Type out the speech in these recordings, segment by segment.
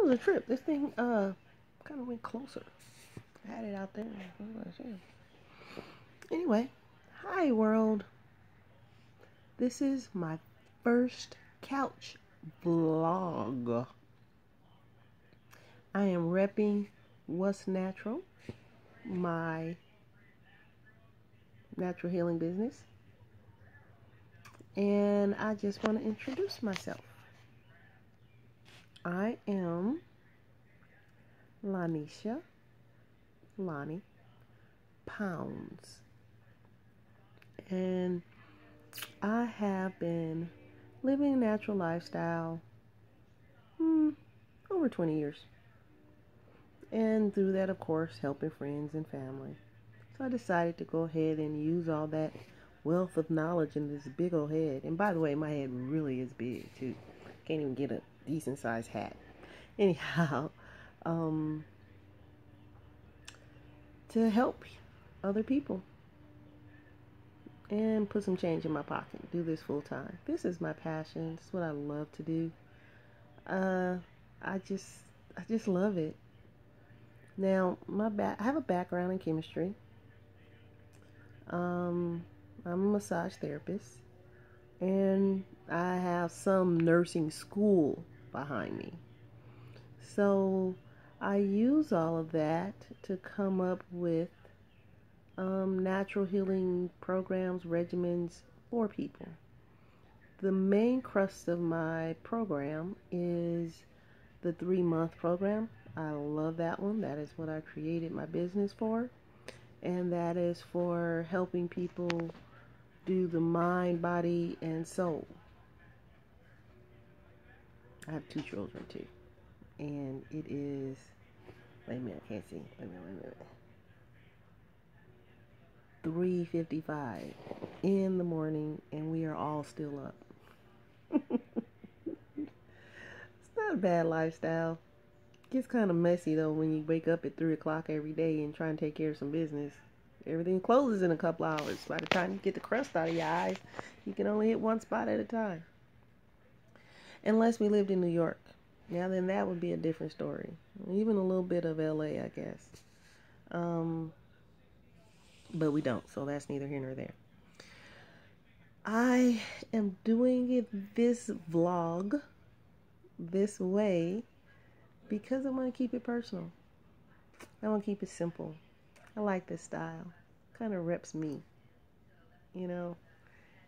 was a trip. This thing kind of went closer. I had it out there. Anyway, hi world. This is my first couch vlog. I am repping What's Natural, my natural healing business. And I just want to introduce myself. I am Lanisha Lonnie Pounds. And I have been living a natural lifestyle over 20 years. And through that, of course, helping friends and family. So I decided to go ahead and use all that wealth of knowledge in this big old head. And by the way, my head really is big too. Can't even get a decent sized hat. Anyhow, to help other people and put some change in my pocket. Do this full time. This is my passion. It's what I love to do. I just love it. Now, I have a background in chemistry. I'm a massage therapist, and I have some nursing school behind me. So I use all of that to come up with natural healing programs, regimens for people. The main crust of my program is the 3-month program. I love that one. That is what I created my business for. And that is for helping people do the mind, body, and soul. I have 2 children too. And it is, wait a minute, I can't see. Wait a minute. 3:55 in the morning, and we are all still up. It's not a bad lifestyle. It gets kind of messy though when you wake up at 3 o'clock every day and try and take care of some business. Everything closes in a couple hours. By the time you get the crust out of your eyes, you can only hit one spot at a time. Unless we lived in New York. Now then that would be a different story. Even a little bit of LA, I guess. But we don't, so that's neither here nor there. I am doing this vlog this way because I want to keep it personal. I want to keep it simple. I like this style. Kind of reps me, you know.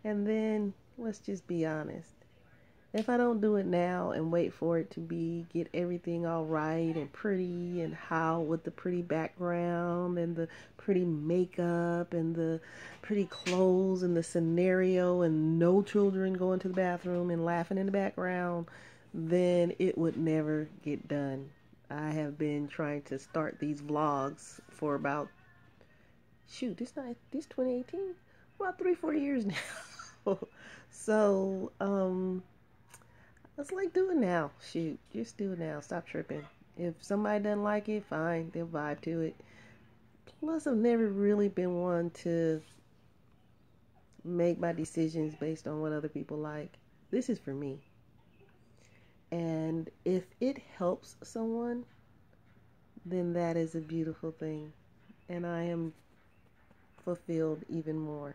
And then, let's just be honest. If I don't do it now and wait for it to get everything all right and pretty and how with the pretty background and the pretty makeup and the pretty clothes and the scenario and no children going to the bathroom and laughing in the background, then it would never get done. I have been trying to start these vlogs for about, this 2018? About 3-4 years now. So, let's do it now. Just do it now. Stop tripping. If somebody doesn't like it, fine. They'll vibe to it. Plus, I've never really been one to make my decisions based on what other people like. This is for me. And if it helps someone, then that is a beautiful thing. And I am fulfilled even more.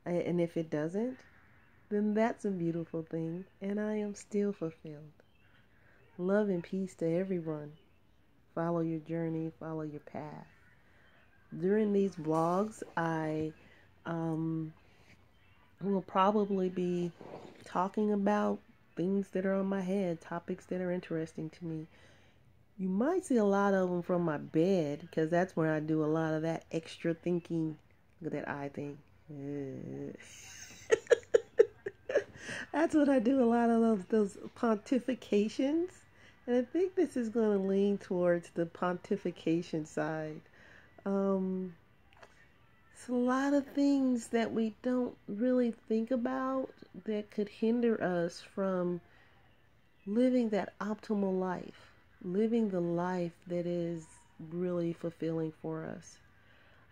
And if it doesn't, then that's a beautiful thing, and I am still fulfilled. Love and peace to everyone. Follow your journey, follow your path. During these vlogs, I will probably be talking about things that are on my head, topics that are interesting to me. You might see a lot of them from my bed, because that's where I do a lot of that extra thinking. Look at that eye thing. That's what I do, a lot of those pontifications. And I think this is going to lean towards the pontification side. It's a lot of things that we don't really think about that could hinder us from living that optimal life. Living the life that is really fulfilling for us.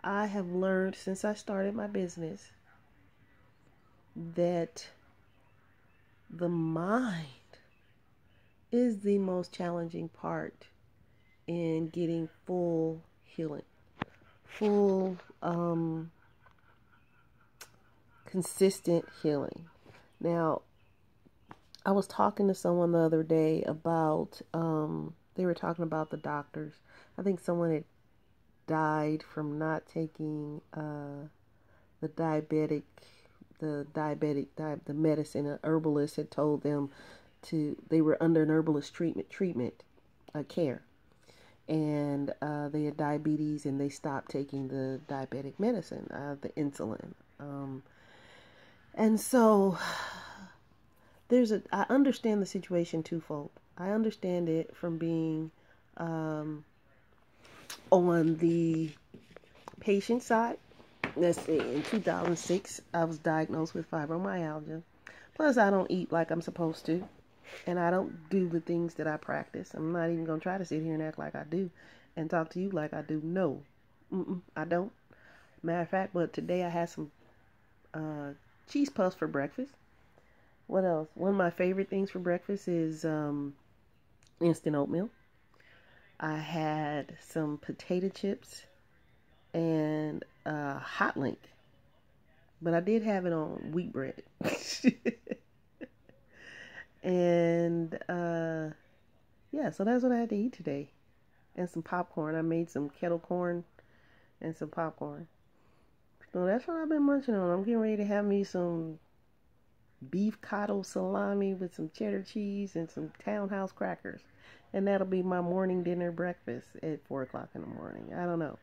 I have learned since I started my business that the mind is the most challenging part in getting full healing, full consistent healing. Now, I was talking to someone the other day about, they were talking about the doctors. I think someone had died from not taking the the medicine. An herbalist had told them they were under an herbalist treatment care. And they had diabetes and they stopped taking the diabetic medicine, the insulin. And so I understand the situation twofold. I understand it from being on the patient side. Let's see, in 2006, I was diagnosed with fibromyalgia. Plus, I don't eat like I'm supposed to. And I don't do the things that I practice. I'm not even going to try to sit here and act like I do and talk to you like I do. No, I don't. Matter of fact, but today I had some cheese puffs for breakfast. What else? One of my favorite things for breakfast is instant oatmeal. I had some potato chips and hot link. But I did have it on wheat bread. And yeah, so that's what I had to eat today. And some popcorn. I made some kettle corn and some popcorn. So that's what I've been munching on. I'm getting ready to have me some beef cottle salami with some cheddar cheese and some townhouse crackers. And that'll be my morning dinner breakfast at 4 o'clock in the morning. I don't know.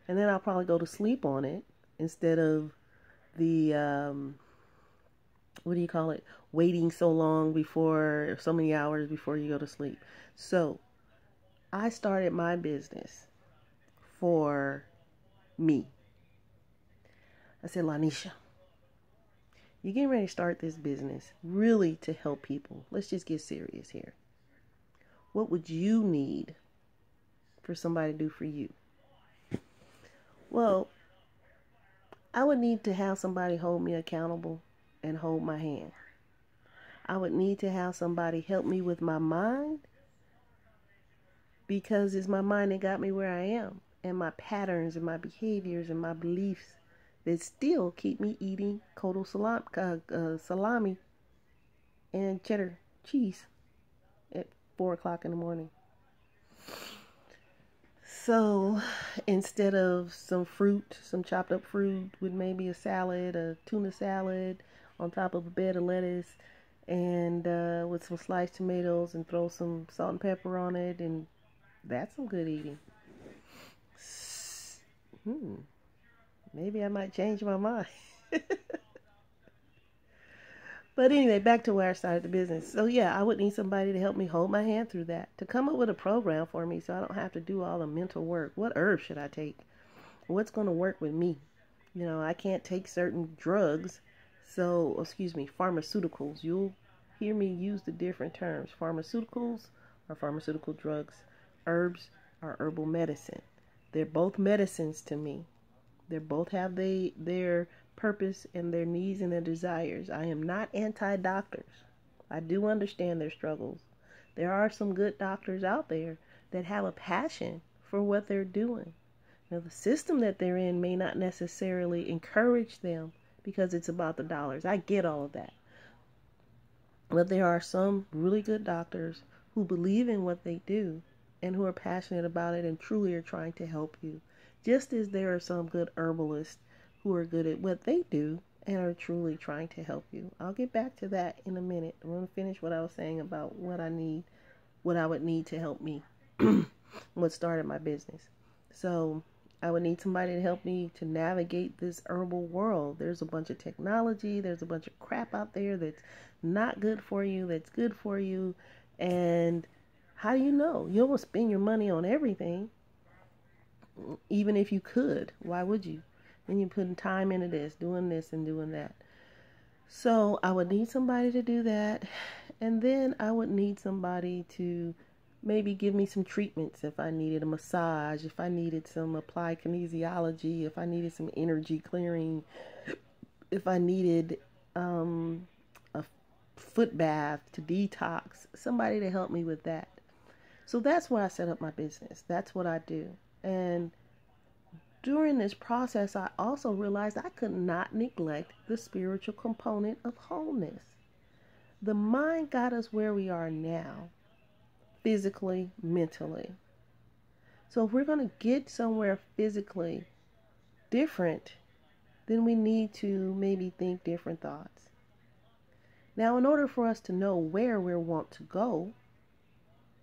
And then I'll probably go to sleep on it instead of the, what do you call it? Waiting so long before, so many hours before you go to sleep. So I started my business for me. I said, Lanisha, you're getting ready to start this business really to help people. Let's just get serious here. What would you need for somebody to do for you? Well, I would need to have somebody hold me accountable and hold my hand. I would need to have somebody help me with my mind, because it's my mind that got me where I am, and my patterns and my behaviors and my beliefs that still keep me eating cotto salami and cheddar cheese at 4 o'clock in the morning. So instead of some fruit, some chopped up fruit with maybe a salad, a tuna salad on top of a bed of lettuce, and with some sliced tomatoes, and throw some salt and pepper on it, and that's some good eating. Maybe I might change my mind. But anyway, back to where I started the business. So yeah, I would need somebody to help me hold my hand through that, to come up with a program for me so I don't have to do all the mental work. What herb should I take? What's going to work with me? You know, I can't take certain drugs. So, pharmaceuticals. You'll hear me use the different terms. Pharmaceuticals are pharmaceutical drugs. Herbs are herbal medicine. They're both medicines to me. They both have their purpose and their needs and their desires. I am not anti-doctors. I do understand their struggles. There are some good doctors out there that have a passion for what they're doing. Now, the system that they're in may not necessarily encourage them because it's about the dollars. I get all of that. But there are some really good doctors who believe in what they do and who are passionate about it and truly are trying to help you. Just as there are some good herbalists who are good at what they do and are truly trying to help you. I'll get back to that in a minute. I'm going to finish what I was saying about what I would need to help me, what started my business. So I would need somebody to help me to navigate this herbal world. There's a bunch of technology. There's a bunch of crap out there that's not good for you, that's good for you. And how do you know? You don't spend your money on everything. Even if you could, why would you? Then you're putting time into this and doing that. So I would need somebody to do that. And then I would need somebody to maybe give me some treatments if I needed a massage, if I needed some applied kinesiology, if I needed some energy clearing, if I needed a foot bath to detox, somebody to help me with that. So that's why I set up my business. That's what I do. And during this process, I also realized I could not neglect the spiritual component of wholeness. The mind got us where we are now, physically, mentally. So if we're going to get somewhere physically different, then we need to maybe think different thoughts. Now, in order for us to know where we want to go,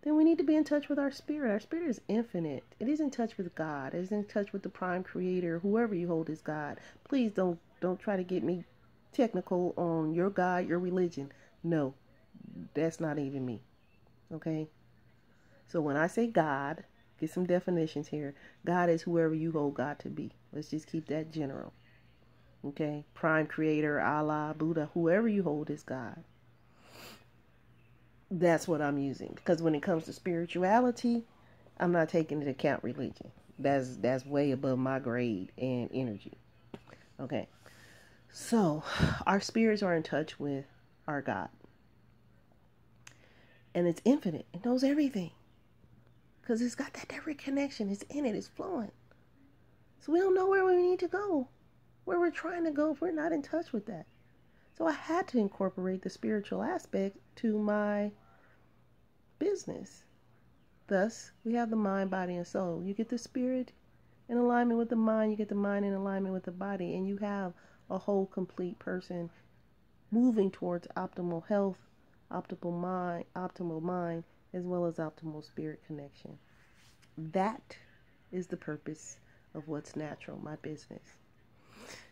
then we need to be in touch with our spirit. Our spirit is infinite. It is in touch with God. It is in touch with the prime creator, whoever you hold as God. Please don't try to get me technical on your God, your religion. No, that's not even me. Okay? So when I say God, get some definitions here. God is whoever you hold God to be. Let's just keep that general. Okay? Prime creator, Allah, Buddha, whoever you hold as God. That's what I'm using. Because when it comes to spirituality, I'm not taking into account religion. That's way above my grade and energy. Okay. So, our spirits are in touch with our God. And it's infinite. It knows everything. Because it's got that direct connection. It's in it. It's flowing. So we don't know where we need to go. Where we're trying to go if we're not in touch with that. So I had to incorporate the spiritual aspect to my business. Thus, we have the mind, body, and soul. You get the spirit in alignment with the mind. You get the mind in alignment with the body. And you have a whole complete person moving towards optimal health, optimal mind, as well as optimal spirit connection. That is the purpose of What's Natural, my business.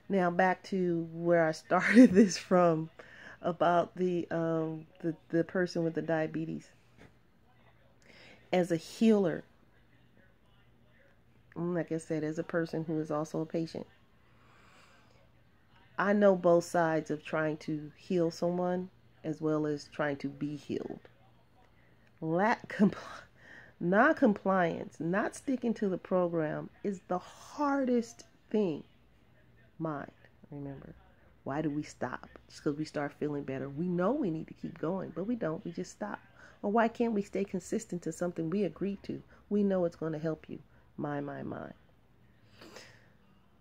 Now back to where I started this from, about the person with the diabetes. As a healer, like I said, as a person who is also a patient, I know both sides of trying to heal someone as well as trying to be healed. Non-compliance, not sticking to the program, is the hardest thing. Mind, remember. Why do we stop? Just because we start feeling better. We know we need to keep going, but we don't. We just stop. Or why can't we stay consistent to something we agreed to? We know it's going to help you. Mind.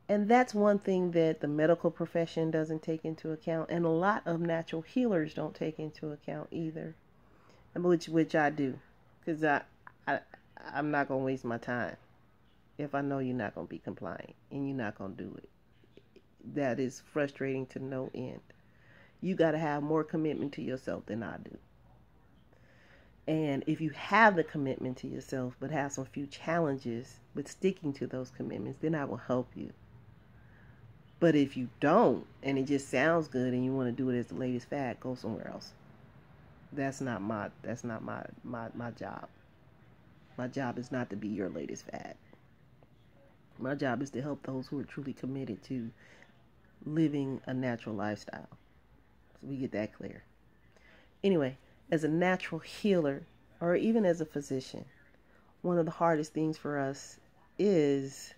And that's one thing that the medical profession doesn't take into account, and a lot of natural healers don't take into account either, which I do, because I'm not going to waste my time if I know you're not going to be compliant and you're not going to do it. That is frustrating to no end. You got to have more commitment to yourself than I do. And if you have the commitment to yourself but have some few challenges with sticking to those commitments, then I will help you. But if you don't, and it just sounds good and you want to do it as the latest fad, go somewhere else. That's not my job. My job is not to be your latest fad. My job is to help those who are truly committed to living a natural lifestyle. So we get that clear. Anyway, as a natural healer, or even as a physician, one of the hardest things for us is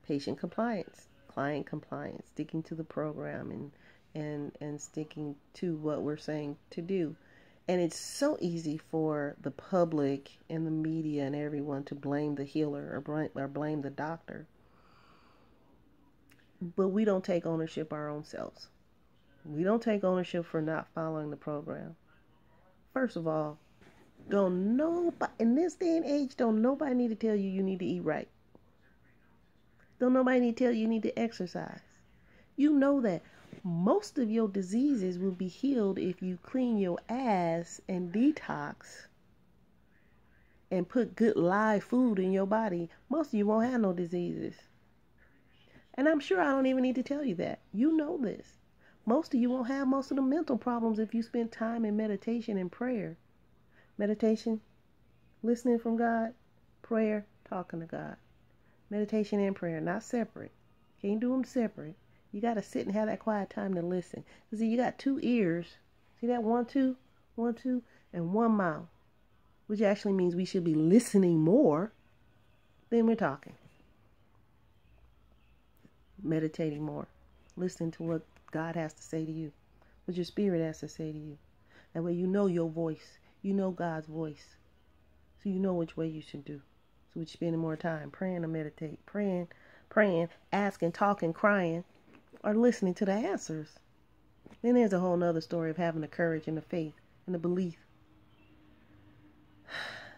patient compliance, client compliance, sticking to the program and sticking to what we're saying to do. And it's so easy for the public and the media and everyone to blame the healer or blame the doctor. But we don't take ownership our own selves. We don't take ownership for not following the program. First of all, in this day and age, don't nobody need to tell you you need to eat right. Don't nobody need to tell you need to exercise. You know that most of your diseases will be healed if you clean your ass and detox and put good live food in your body. Most of you won't have no diseases. And I'm sure I don't even need to tell you that. You know this. Most of you won't have most of the mental problems if you spend time in meditation and prayer. Meditation, listening from God. Prayer, talking to God. Meditation and prayer, not separate. Can't do them separate. You got to sit and have that quiet time to listen. You see, you got 2 ears. See that 1, 2, 1, 2, and 1 mouth. Which actually means we should be listening more than we're talking. Meditating more. Listening to what God has to say to you. what your spirit has to say to you. That way you know your voice. You know God's voice. So you know which way you should do. So we're spending more time praying or meditate, praying, asking, talking, crying, or listening to the answers. Then there's a whole nother story of having the courage and the faith and the belief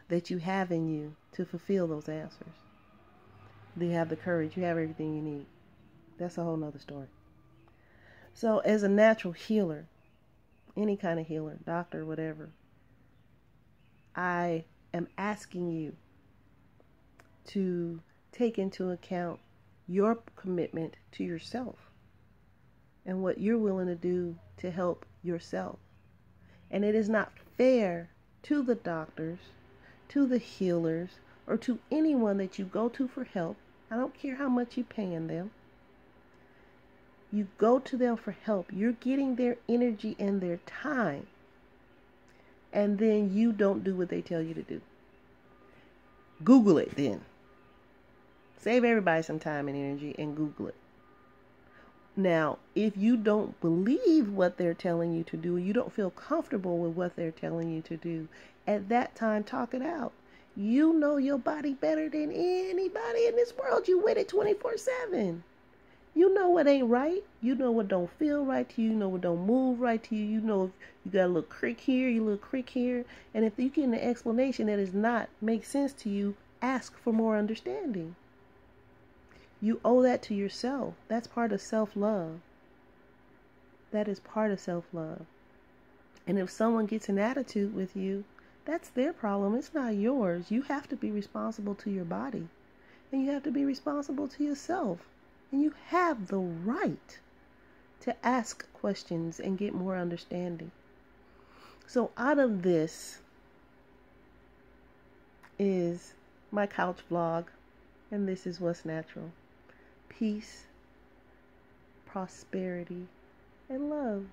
that you have in you to fulfill those answers. You have the courage. You have everything you need. That's a whole nother story. So as a natural healer, any kind of healer, doctor, whatever, I am asking you to take into account your commitment to yourself and what you're willing to do to help yourself. And it is not fair to the doctors, to the healers, or to anyone that you go to for help. I don't care how much you're paying them. You go to them for help. You're getting their energy and their time. And then you don't do what they tell you to do. Google it then. Save everybody some time and energy and Google it. Now, if you don't believe what they're telling you to do, you don't feel comfortable with what they're telling you to do, at that time, talk it out. You know your body better than anybody in this world. You with it 24/7. You know what ain't right. You know what don't feel right to you. You know what don't move right to you. You know if you got a little crick here, you little crick here. And if you get an explanation that does not make sense to you, ask for more understanding. You owe that to yourself. That's part of self-love. That is part of self-love. And if someone gets an attitude with you, that's their problem. It's not yours. You have to be responsible to your body. And you have to be responsible to yourself. And you have the right to ask questions and get more understanding. So out of this is my couch vlog. And this is what's natural. Peace, prosperity, and love.